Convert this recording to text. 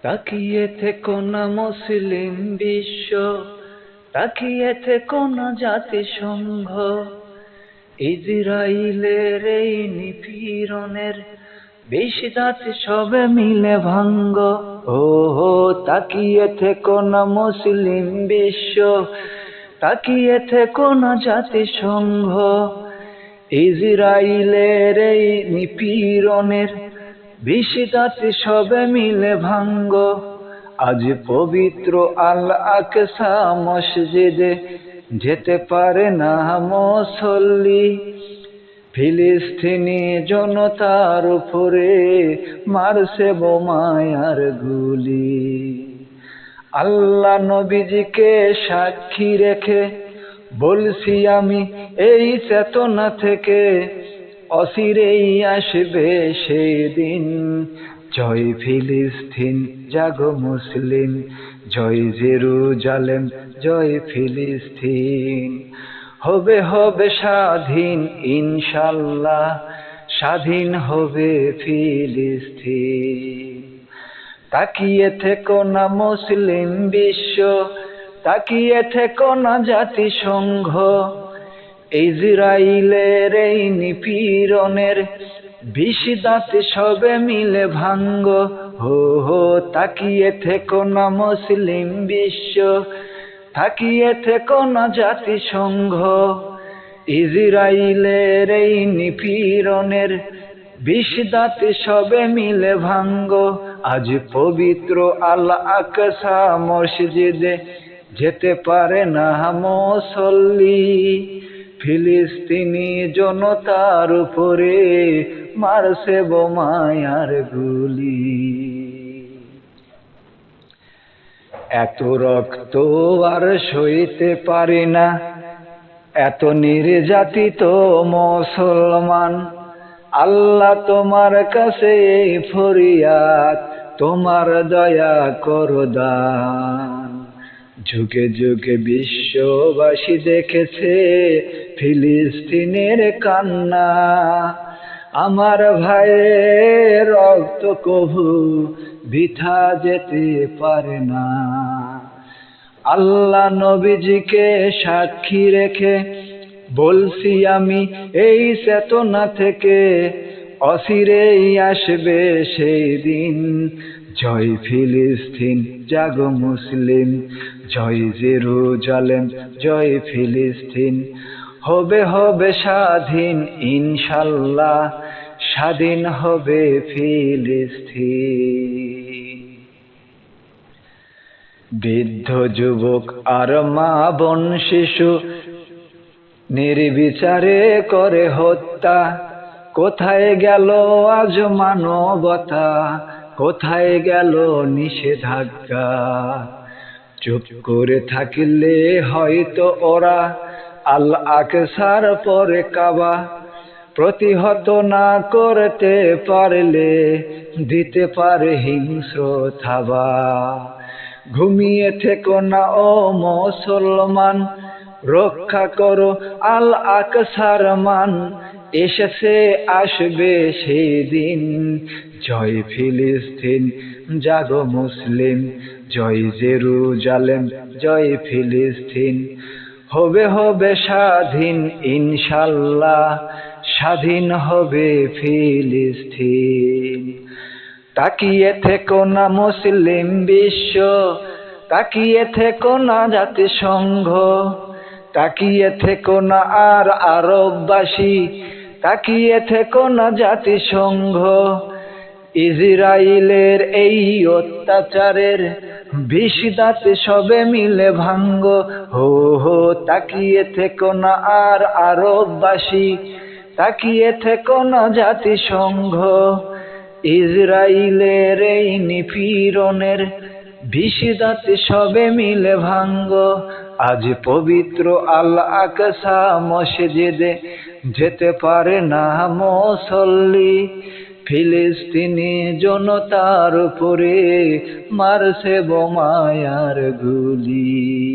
তাকিয়ে থেকো না মুসলিম বিশ্ব, তাকিয়ে থেকো না জাতিসংঘ, ইসরাইলের এই নিপীড়নের বিষ দাঁত সবে মিলে ভাঙ্গ। ও হো, তাকিয়ে থেকো না মুসলিম বিশ্ব, তাকিয়ে থেকো না জাতিসংঘ, ইসরাইলের এই নিপীড়নের বিষ দাঁত সবে মিলে ভাঙ্গ। আজ পবিত্র আল আকসা মসজিদে যেতে পারে না মুসল্লি, ফিলিস্তিনি জনতার উপরে মারছে বোমায়ার গুলি। আল্লাহ নবীজিকে সাক্ষী রেখে বলছি আমি এই চেতনা থেকে, অচিরেই আসবে সেই দিন। জয় ফিলিস্তিন, জাগো মুসলিম, জয় জেরুজালেম, জয় ফিলিস্তিন। হবে হবে স্বাধীন ইনশাল্লাহ, স্বাধীন হবে ফিলিস্তিন। তাকিয়ে থেকো না মুসলিম বিশ্ব, তাকিয়ে থেকো না জাতিসংঘ, ইসরাইলের এই নিপীড়নের বিষ দাঁত সবে মিলে ভাঙ্গ। হো হো, তাকিয়ে থেকো না মুসলিম বিশ্ব, তাকিয়ে থেকো না জাতিসংঘ, ইসরাইলের এই নিপীড়নের বিষ দাঁত সবে মিলে ভাঙ্গ। আজ পবিত্র আল আকসা মসজিদে যেতে পারে না মুসল্লি, ফিলিস্তিনি জনতার উপরে মারছে বোমায়ার গুলি। এত রক্ত আর সইতে পারি না, এত নির্যাতিত মুসলমান। আল্লাহ তোমার কাছে এই ফরিয়াদ, তোমার দয়া করো দান। যুগে যুগে বিশ্ববাসী দেখেছে ফিলিস্তিনের কান্না, আমার ভাইয়ের রক্ত কভু বৃথা যেতে পারে না। আল্লাহ নবীজিকে সাক্ষী রেখে বলছি আমি এই চেতনা থেকে, অচিরেই আসবে সেই দিন। জয় ফিলিস্তিন, জাগো মুসলিম, জয় জেরুজালেম, জয় ফিলিস্তিন। হবে হবে স্বাধীন ইনশাল্লাহ, স্বাধীন হবে ফিলিস্তিন। বৃদ্ধ যুবক আর মা বোন শিশু নির্বিচারে করে হত্যা। কোথায় গেল আজ মানবতা, কোথায় গেল নিষেধাজ্ঞা? চুপ করে থাকলে হয়তো ওরা আল আকসার পরে কাবা প্রতিহত না করতে পারলে দিতে পারে হিংস্র থাবা। ঘুমিয়ে থেকো না ও মুসলমান, রক্ষা করো আল আকসার মান। এসেছে আসবে সেই দিন। জয় ফিলিস্তিন, জাগো মুসলিম, জয় জেরুজালেম, জয় ফিলিস্তিন। হবে হবে স্বাধীন ইনশাল্লাহ, স্বাধীন হবে ফিলিস্তিন। তাকিয়ে থেকো না মুসলিম বিশ্ব, তাকিয়ে থেকো না জাতিসংঘ, তাকিয়ে থেকো না আর আরববাসী, তাকিয়ে থেকো না জাতিসংঘ। ইসরাইলের এই অত্যাচারের বিষ দাঁত সবে মিলে ভাঙ্গ। হো হো, তাকিয়ে থেকো না আর আরববাসী, তাকিয়ে থেকো না জাতিসংঘ। ইসরাইলের এই নিপীড়নের বিষ দাঁত সবে মিলে ভাঙ্গ। আজ পবিত্র আল আকসা মসজিদে যেতে পারে না মুসল্লি, ফিলিস্তিনি জনতার উপরে মারছে বোমায়ার গুলি।